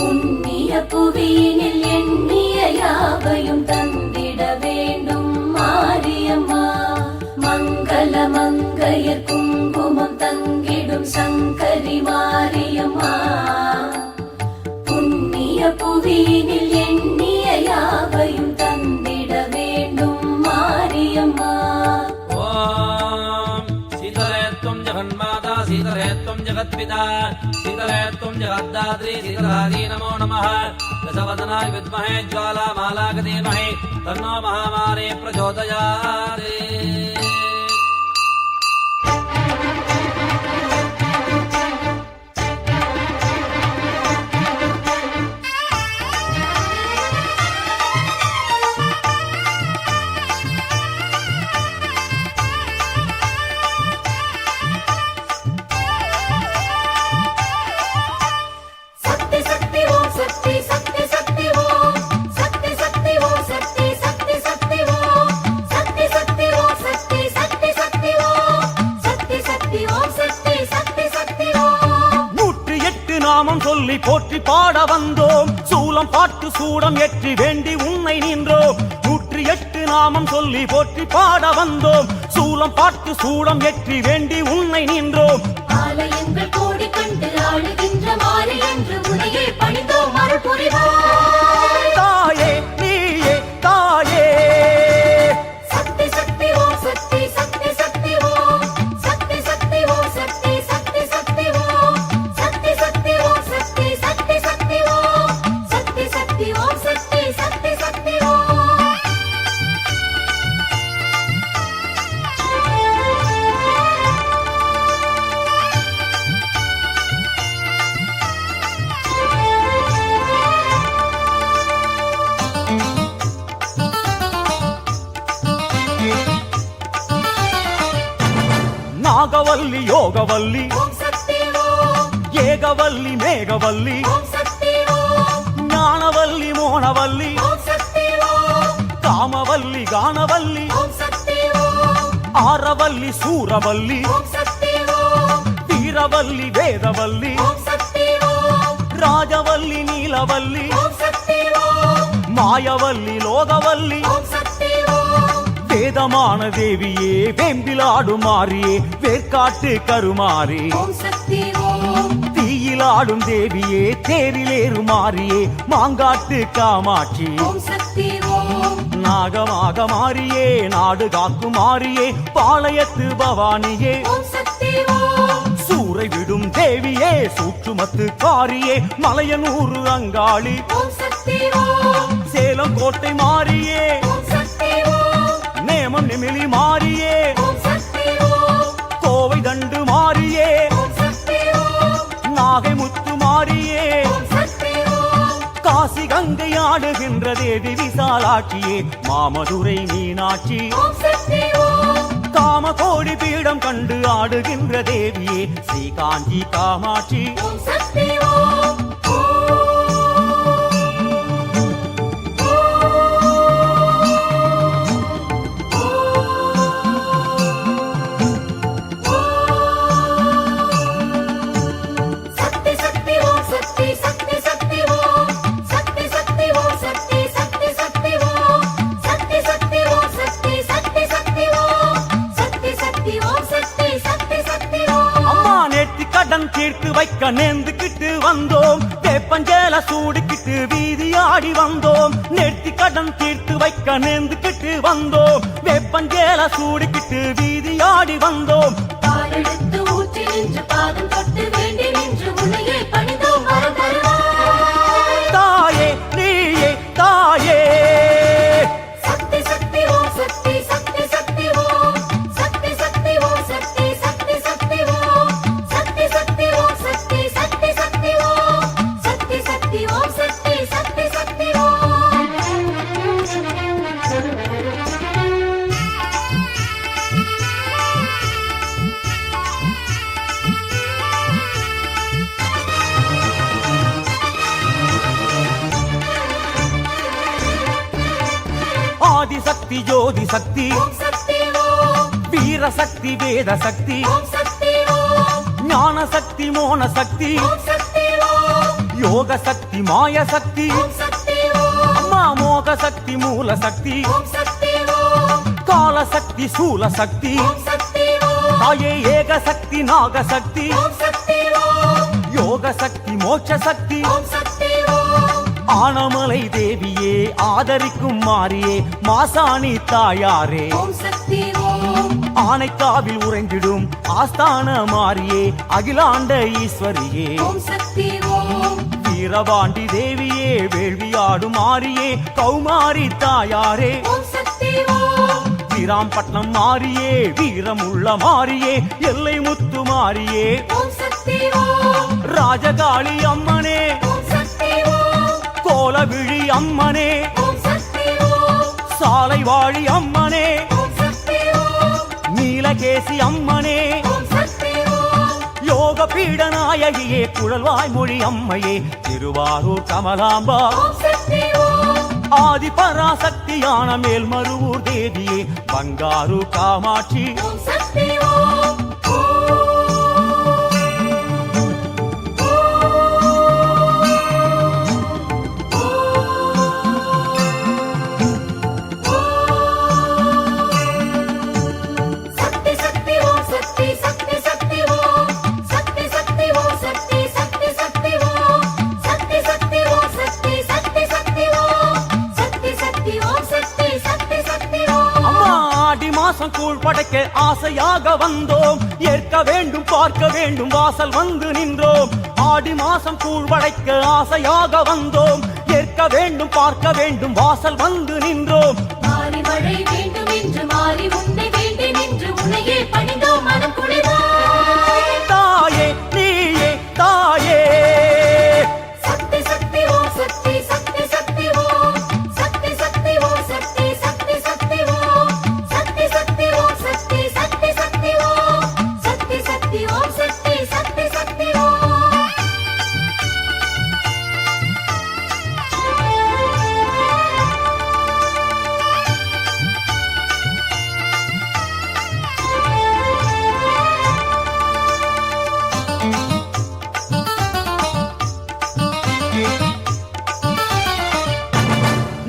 புண்ணிய புவியினில் எண்ணிய யாவையும் தந்திட வேண்டும் மாரியம்மா மங்கள மங்கைய குங்குமம் தங்கிடும் சங்கரி மாரியம்மா புண்ணிய புவியினில் எண்ணிய யாவையும் தந்திட வேண்டும் மாரியம்மா शीतले त्वं जगन्माता शीतले त्वं जगत्पिता शीतले त्वं जगद्धात्री शीतलायै नमो नमः दशवदनाय विद्महे ज्वालामालाय धीमहि तन्नो महामारी प्रचोदयात् நாமம் சொல்லி போற்றி பாட வந்தோம் சூலம் பாட்டு சூடம் ஏற்றி வேண்டி உன்னை நின்றோம் 108 நாமம் சொல்லி போற்றி பாட வந்தோம் சூலம் பாட்டு சூடம் ஏற்றி வேண்டி உன்னை நின்றோம் ஆலயங்கள் கோடி கண்டு ஆளுகின்ற மாறி என்று உனையே பணிந்தோம் அருள் புரிவாய் தாயே நீயே தாயே சக்தி சக்தி ஓம் சக்தி சக்தி சக்தி ஓம் சக்தி சக்தி ஓம் சக்தி சக்தி சக்தி ஓம் சக்தி சக்தி ஓம் சக்தி சக்தி சக்தி ஓம் சக்தி சக்தி ஓம் சக்தி சக்தி சக்தி ஓம் நாகவல்லி யோகவல்லி ஓம் சக்தி ஓம் ஏகவல்லி மேகவல்லி ஓம் சக்தி ஓம் ஞானவல்லி மோனவல்லி ஓம் சக்தி ஓம் காமவல்லி கானவல்லி ஓம் சக்தி ஓம் ஆரவல்லி சூரவல்லி ஓம் சக்தி ஓம் வீரவல்லி வேதவல்லி ஓம் சக்தி ஓம் ராஜவல்லி நீலவல்லி ஓம் சக்தி ஓம் மாயவல்லி லோகவல்லி ஓம் சக்தி ஓம் வேதமான தேவியே வேம்பிலாடும் மாறியே வேர்க்காட்டு கருமாறி ஓம் சக்தி ஓம் தீயிலாடும் தேவியே தேரிலேறு மாறியே மாங்காட்டு காமாட்சி ஓம் சக்தி ஓம் நாகமாக மாறியே நாடு காக்கும் மாறியே பாளையத்து பவானியே ஓம் சக்தி ஓம் சூறை விடும் தேவியே சூற்றுமத்து காரியே மலையனூறு அங்காளி ஓம் சக்தி ஓம் சேலம் கோட்டை மாறியே ஓம் சக்தி ஓம் நேமம் நிமிலி மாறியே ஓம் சக்தி ஓம் கோவை தண்டு மாறியே ஓம் சக்தி ஓம் நாகை முத்து மாறியே ஓம் சக்தி ஓம் காசி கங்கை ஆடுகின்ற தேவி விசாலாட்சியே மாமதுரை மீனாட்சி ஓம் சக்தி ஓம் காம கோடி பீடம் கண்டு ஆடுகின்ற தேவியே ஸ்ரீ காஞ்சி காமாட்சி ஓம் சக்தி ஓம் சக்தி சக்தி ஓம் சக்தி சக்தி சக்தி ஓம் சக்தி சக்தி ஓம் சக்தி சக்தி சக்தி ஓம் சக்தி சக்தி ஓம் சக்தி சக்தி சக்தி ஓம் சக்தி சக்தி ஓம் சக்தி சக்தி சக்தி ஓம் அம்மா நேர்த்தி கடன் தீர்த்து வைக்க நேர்ந்துக்கிட்டு வந்தோம் வேப்பஞ்சேல சூடிக்கிட்டு வீதி ஆடி வந்தோம் நேர்த்தி கடன் தீர்த்து வைக்க நேர்ந்துக்கிட்டு வந்தோம் வேப்பஞ்சேல சூடிக்கிட்டு வீதி ஆடி வந்தோம் பாலெடுத்து ஊற்றி நின்று பாதம் தொட்டு வேண்டி நின்று உன்னையே பணிந்தோம் வரம் தருவாய் தாயே நீயே தாயே சக்தி சக்தி ஓம் சக்தி சக்தி சக்தி ஓம் சக்தி சக்தி ஓம் சக்தி சக்தி சக்தி ஓம் சக்தி சக்தி ஓம் சக்தி சக்தி சக்தி ஓம் சக்தி சக்தி ஓம் சக்தி ஆதிசக்தி ஜோதி சக்தி ஓம் சக்தி ஓம் வீர சக்தி வேத சக்தி ஓம் சக்தி ஓம் ஞான சக்தி மோன சக்தி ஓம் சக்தி ஓம் யோக சக்தி மாய சக்தி ஓம் சக்தி ஓம் அம்மா மோக சக்தி மூல சக்தி ஓம் சக்தி ஓம் கால சக்தி சூல சக்தி ஓம் சக்தி ஓம் தாயே ஏக சக்தி நாக சக்தி ஓம் சக்தி ஓம் யோக சக்தி மோட்ச சக்தி ஓம் சக்தி ஓம் ஆனமலை தேவியே ஆதரிக்கும் மாரியே மாசாணி தாயாரே ஓம் சக்தி ஓம் ஆனைக்காவில் உறைந்திடும் ஆஸ்தான மாரியே அகிலாண்ட ஈஸ்வரியே ஓம் சக்தி ஓம் வீரபாண்டி தேவியே வேள்வியாடும் மாரியே கௌமாரி தாயாரே ஓம் சக்தி ஓம் வீராம்பட்டினம் மாரியே வீரமுள்ள மாரியே எல்லை முத்து மாரியே ஓம் சக்தி ஓம் ராஜகாளி அம்மனே ஓம் சக்தி ஓம் கோலவிழி அம்மனே ஓம் சக்தி ஓம் சாலை வாழி அம்மனே ஓம் சக்தி ஓம் நீலகேசி அம்மனே ஓம் சக்தி ஓம் யோக பீட நாயகியே குழல்வாய் மொழி அம்மையே திருவாரூர் கமலாம்பா ஓம் சக்தி ஓம் ஆதி பராசக்தியான மேல்மருவூர் தேவியே பங்காரு காமாட்சி ஓம் சக்தி ஓம் சக்தி சக்தி ஓம் சக்தி சக்தி சக்தி ஓம் சக்தி சக்தி ஓம் சக்தி சக்தி சக்தி ஓம் சக்தி சக்தி ஓம் சக்தி சக்தி சக்தி ஓம் சக்தி சக்தி ஓம் சக்தி சக்தி சக்தி ஓம் அம்மா ஆடி மாசம் கூழ் படைக்க ஆசையாக வந்தோம் ஏற்க வேண்டும் பார்க்க வேண்டும் வாசல் வந்து நின்றோம் ஆடி மாசம் கூழ் படைக்க ஆசையாக வந்தோம் ஏற்க வேண்டும் பார்க்க வேண்டும் வாசல் வந்து நின்றோம் மாறி மழை வேண்டும் என்று மாறி உன்னை வேண்டி நின்று உன்னையே பணிந்தோம் மனம் குளிர்வாய் தாயே நீயே தாயே சக்தி சக்தி ஓம் சக்தி சக்தி சக்தி ஓம் சக்தி சக்தி ஓம் சக்தி சக்தி சக்தி ஓம் சக்தி சக்தி ஓம் சக்தி சக்தி சக்தி ஓம் சக்தி சக்தி ஓம் சக்தி சக்தி சக்தி ஓம்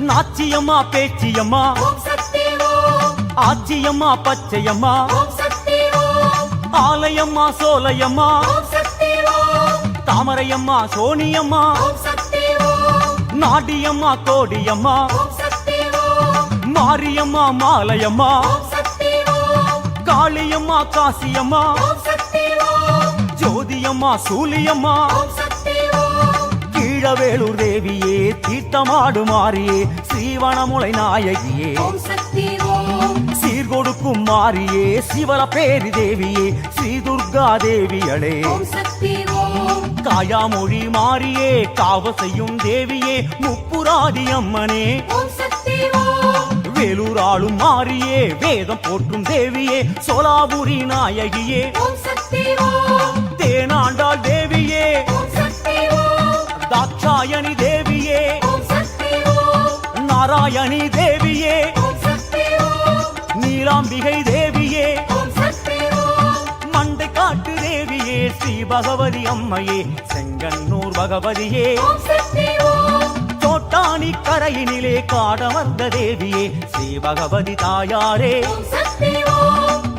நாச்சியம்மா பேச்சியம்மா ஓம் சக்தி ஓம் ஆச்சியம்மா பச்சையம்மா ஓம் சக்தி ஓம் ஆலயம்மா சோலையம்மா ஓம் சக்தி ஓம் தாமரையம்மா சோனியம்மா ஓம் சக்தி ஓம் நாடியம்மா கோடியம்மா ஓம் சக்தி ஓம் மாரியம்மா மாலையம்மா ஓம் சக்தி ஓம் காளியம்மா காசியம்மா ஓம் சக்தி ஓம் ஜோதியம்மா சூலியம்மா ஓம் சக்தி ஓம் கீழவேளூர் தேவியே தீர்த்தமாடு மாறியே ஸ்ரீவனமுலை நாயகியே ஓம் சக்தி ஓம் சீர்கொடுக்கும் மாறியே சிவல பேரி தேவியே ஸ்ரீ துர்கா தேவியளே ஓம் சக்தி ஓம் காயாமொழி மாறியே காவ செய்யும் தேவியே முப்புராதி அம்மனே ஓம் சக்தி ஓம் வேலூராளும் மாறியே வேதம் போற்றும் தேவியே சோலாபுரி நாயகியே ஓம் சக்தி ஓம் தேனாண்டாள் தேவியே ஓம் சக்தி ஓம் தாட்சாயணி தேவியே ஓம் சக்தி ஓம் நாராயணி தேவியே ஓம் சக்தி ஓம் நீலாம்பிகை தேவியே ஓம் சக்தி ஓம் மண்டை காட்டு தேவியே ஸ்ரீ பகவதி அம்மையே செங்கன்னூர் பகவதியே ஓம் சக்தி ஓம் தோட்டாணி கரையினிலே காடமர்ந்த தேவியே ஸ்ரீ பகவதி தாயாரே ஓம் சக்தி ஓம்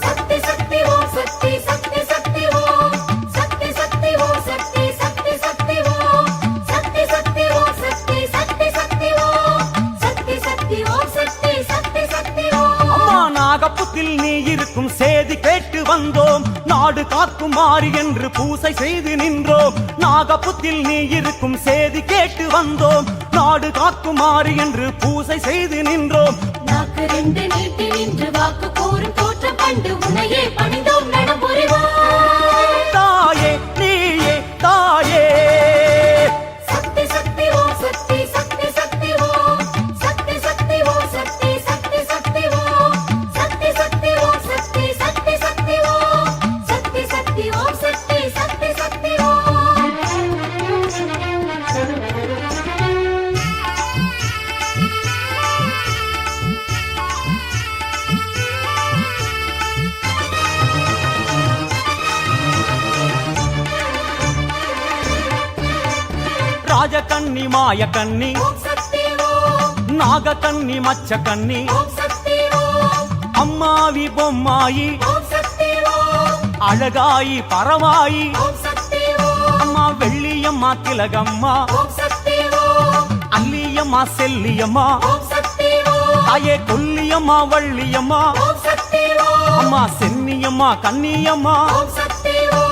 சக்தி சக்தி ஓம் சக்தி சக்தி சக்தி ஓம் சக்தி சக்தி ஓம் சக்தி சக்தி சக்தி ஓம் சக்தி சக்தி ஓம் சக்தி சக்தி சக்தி ஓம் சக்தி சக்தி ஓம் சக்தி சக்தி சக்தி ஓம் அம்மா நாகப்புத்தில் நீ இருக்கும் சேதி கேட்டு வந்தோம் நாடு காக்கும் மாறி என்று பூசை செய்து நின்றோம் நாகப்புத்தில் நீ இருக்கும் சேதி கேட்டு வந்தோம் நாடு காக்கும் மாறி என்று பூசை செய்து நின்றோம் நாக்கு ரெண்டு நீட்டி நின்று வாக்கு கூறும் தோற்றம் கண்டு உன்னையே பணிந்தோம் நடம் புரிவாய் தாயே நீயே தாயே சக்தி சக்தி ஓம் சக்தி சக்தி சக்தி ஓம் சக்தி சக்தி ஓம் சக்தி சக்தி சக்தி ஓம் சக்தி கண்ணி மாய கண்ணி ஓம் சக்தி ஓம் நாக கண்ணி மச்ச கண்ணி ஓம் சக்தி ஓம் அம்மாவி பொம்மாயி ஓம் சக்தி ஓம் அழகாயி பரவாயி ஓம் சக்தி ஓம் அம்மா வெள்ளியம்மா திலகம்மா ஓம் சக்தி ஓம் அல்லியம்மா செல்லியம்மா ஓம் சக்தி ஓம் தாயே கொல்லியம்மா வள்ளியம்மா ஓம் சக்தி ஓம் அம்மா சென்னியம்மா கண்ணியம்மா ஓம் சக்தி ஓம்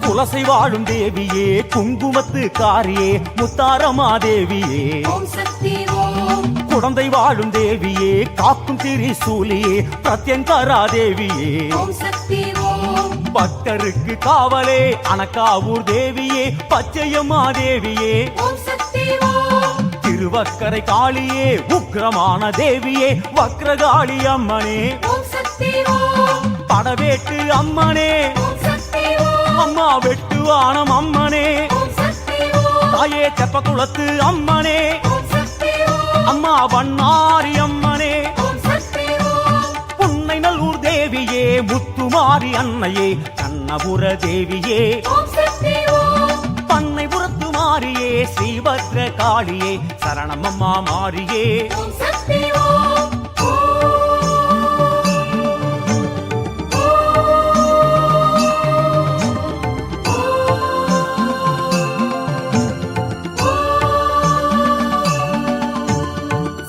குலசை வாழும் தேவியே குங்குமத்து காரியே முத்தாரமா தேவியே ஓம் சக்தி ஓம் குழந்தை வாழும் தேவியே காக்கும் திரிசூலியே பிரத்யங்கரா தேவியே ஓம் சக்தி ஓம் பக்தருக்கு காவலே அனக்காவூர் தேவியே பச்சையம்மா தேவியே ஓம் சக்தி ஓம் திருவக்கரை காளியே உக்கிரமான தேவியே வக்ரகாளி அம்மனே ஓம் சக்தி ஓம் படவேட்டு அம்மனே ஓம் சக்தி ஓம் அம்மா வெட்டுவானம் அம்மனே ஓம் சக்தி ஓம் தாயே தெப்பக்குளத்து அம்மனே ஓம் சக்தி ஓம் அம்மா வண்ணாரி அம்மனே ஓம் சக்தி ஓம் புன்னை நல்லூர் தேவியே முத்துமாரி அன்னையே கண்ணபுர தேவியே ஓம் சக்தி ஓம் பண்ணைபுரத்து மாரியே ஸ்ரீபத்ர காளியே சரணமம்மா மாரியே ஓம் சக்தி ஓம்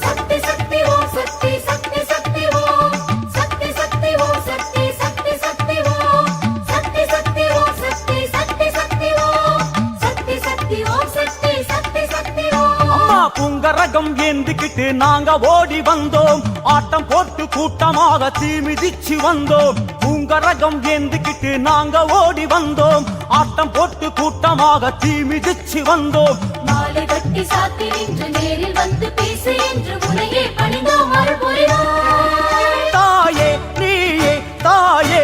சக்தி சக்தி ஓம் சக்தி சக்தி சக்தி ஓம் சக்தி சக்தி ஓம் சக்தி சக்தி சக்தி ஓம் சக்தி சக்தி ஓம் சக்தி சக்தி சக்தி ஓம் சக்தி சக்தி ஓம் சக்தி சக்தி சக்தி ஓம் அம்மா புங்கரகம் ஏந்திக்கிட்டு நாங்க ஓடி வந்தோம் ஆட்டம் போட்டு கூட்டமாக தீமிதிச்சு வந்தோம் புங்கரகம் ஏந்திக்கிட்டு நாங்க ஓடி வந்தோம் ஆட்டம் போட்டு கூட்டமாக தீமிதிச்சு வந்தோம் மாலை கட்டி சாத்தி நின்று நேரில் வந்து பேசு என்று முனையே பணிந்தோம் அருள் புரிவாய் தாயே நீயே தாயே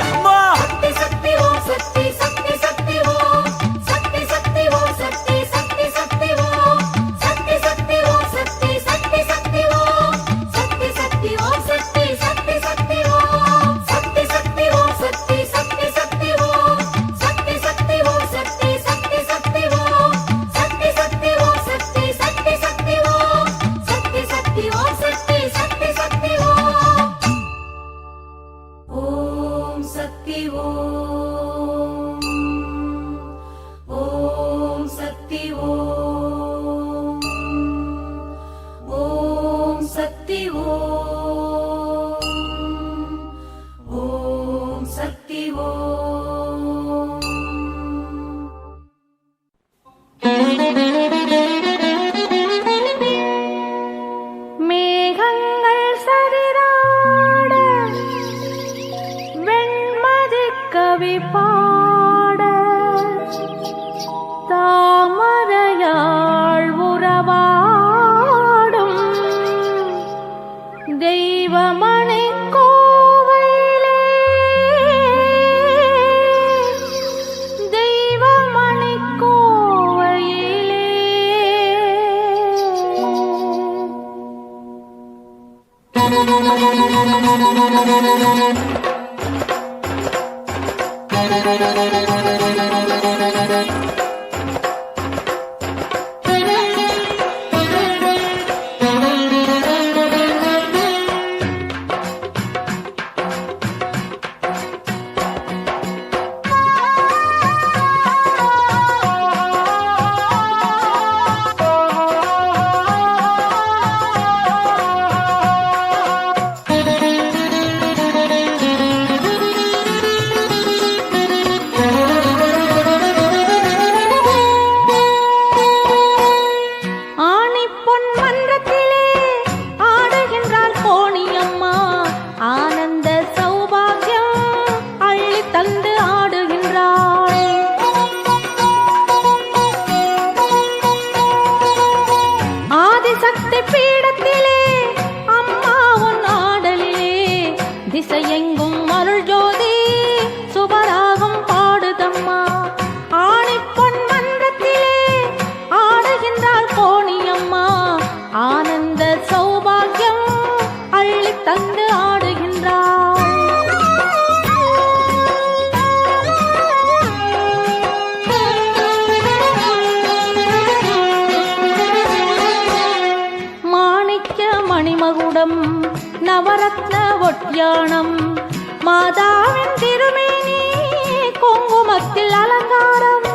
அம்மா சக்தி சக்தி ஓம் சக்தி சக்தி சக்தி ஓம் சக்தி சக்தி ஓம் சக்தி சக்தி சக்தி ஓம் சக்தி சக்தி ஓம் சக்தி சக்தி சக்தி ஓம் சக்தி சக்தி ஓம் சக்தி சக்தி சக்தி ஓம் சக்தி சக்தி ஓம் சக்தி சக்தி சக்தி ஓம் சக்தி சக்தி ஓம் சக்தி சக்தி சக்தி ஓம் சக்தி சக்தி ஓம் சக்தி சக்தி சக்தி ஓம் சக்தி சக்தி ஓம் சக்தி சக்தி சக்தி ஓம் ஓம் சக்தி ஓம் ஓம் சக்தி ஓம் ஓம் சக்தி ஓம் ஓம் சக்தி ஓம் மேகங்கள் சரிராட வெண்மதி கவி பாட தாமரையாள் உறவாடும் தெய்வமணி கோவிலே தெய்வமணி கோவிலே ஆணி பொன் மன்றத்திலே ஆடுகின்றாள் கோணியம்மா ஆனந்த சௌபாகியம் அள்ளி தந்து ஆடுகின்றாள் ஆதிசக்தி பீடத்திலே அம்மா உன் ஆடலிலே திசையெங்கும் அருள் ஜோதி சுபராகம் பாடுதம்மா ஆணி பொன் மன்றத்திலே ஆடுகின்றாள் கோணியம்மா ஆனந்த சௌபாகியம் அள்ளி தந்து ஆடுகின்றாள் மணிமகுடம் நவரத்ன ஒட்யாணம் மாதாவின் திருமேனி குங்குமத்தில் அலங்காரம்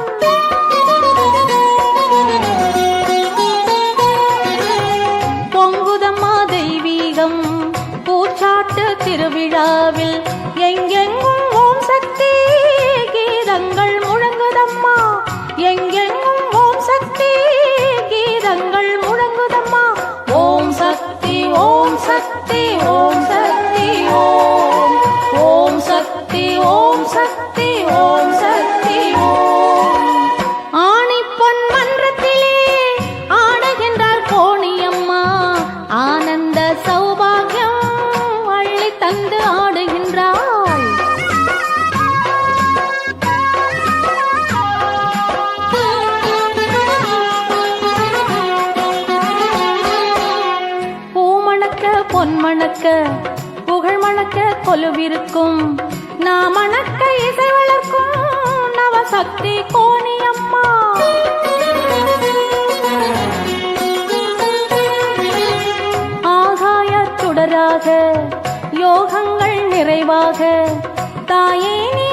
பொங்குதம்மா தெய்வீகம் பூச்சாட்டு திருவிழாவில் எங்கெங்கும் ஓம் சக்தி கீதங்கள் முழங்குதம்மா எங்கெங்கும் ஓம் சக்தி கீதங்கள் முழங்குதம்மா ஓம் சக்தி ஓம் சக்தி ஓம் சக்தி ஓம் ஓம் சக்தி ஓம் சக்தி ஓம் சக்தி ஓம் ஆணி பொன் மன்றத்திலே ஆடுகின்றார் கோணியம்மா ஆனந்த சௌபாகியம் அள்ளி தந்து ஆடுகின்றாள் பூமணக்க பொன்மணக்க புகழ் மணக்க கொலுவிருக்கும் நாம் மணக்க இசை வளர்க்கும் நவசக்தி கோணியம்மா ஆகாய சுடராக யோகங்கள் நிறைவாக தாயே நீ